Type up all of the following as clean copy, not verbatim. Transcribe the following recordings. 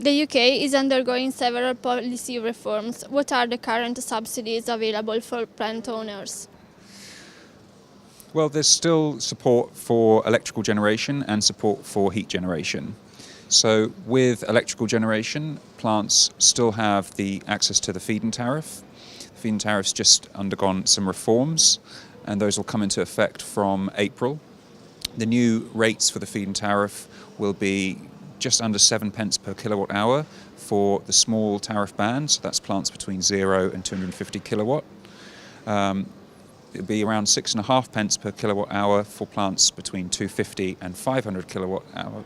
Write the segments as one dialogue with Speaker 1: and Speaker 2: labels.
Speaker 1: The UK is undergoing several policy reforms. What are the current subsidies available for plant owners?
Speaker 2: Well, there's still support for electrical generation and support for heat generation. So with electrical generation, plants still have the access to the feed-in tariff. The feed-in tariff's just undergone some reforms, and those will come into effect from April. The new rates for the feed-in tariff will be just under 7 pence per kilowatt hour for the small tariff band, so that's plants between 0 and 250 kilowatt. It'll be around 6.5 pence per kilowatt hour for plants between 250 and 500 kilowatt hour,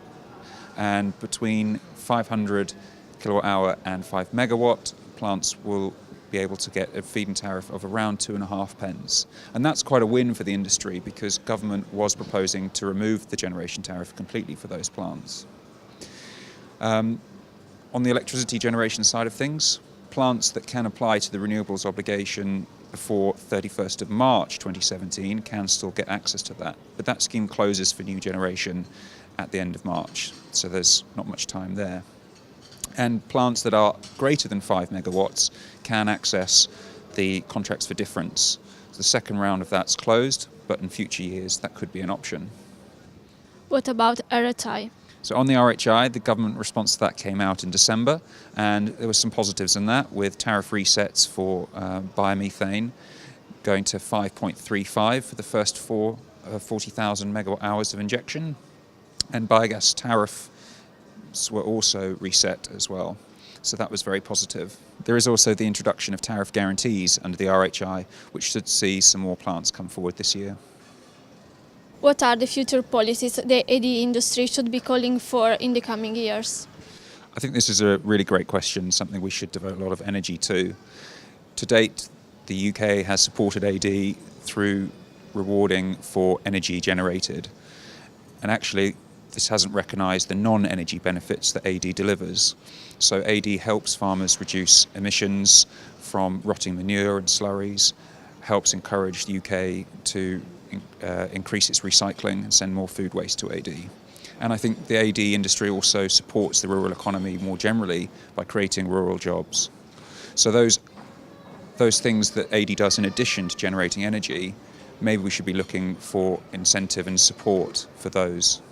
Speaker 2: and between 500 kilowatt hour and 5 megawatt, plants will be able to get a feed-in tariff of around 2.5 pence. And that's quite a win for the industry because government was proposing to remove the generation tariff completely for those plants. On the electricity generation side of things, plants that can apply to the Renewables Obligation before 31st of March 2017 can still get access to that. But that scheme closes for new generation at the end of March, so there's not much time there. And plants that are greater than 5 megawatts can access the contracts for difference. So the second round of that's closed, but in future years that could be an option.
Speaker 1: What about RHI?
Speaker 2: So on the RHI, the government response to that came out in December, and there were some positives in that, with tariff resets for biomethane going to 5.35 for the first 40,000 megawatt hours of injection, and biogas tariffs were also reset as well. So that was very positive. There is also the introduction of tariff guarantees under the RHI, which should see some more plants come forward this year.
Speaker 1: What are the future policies the AD industry should be calling for in the coming years?
Speaker 2: I think this is a really great question, something we should devote a lot of energy to. To date, the UK has supported AD through rewarding for energy generated. And actually, this hasn't recognised the non-energy benefits that AD delivers. So AD helps farmers reduce emissions from rotting manure and slurries, helps encourage the UK to increase its recycling and send more food waste to AD. And I think the AD industry also supports the rural economy more generally by creating rural jobs. So those things that AD does in addition to generating energy, maybe we should be looking for incentive and support for those.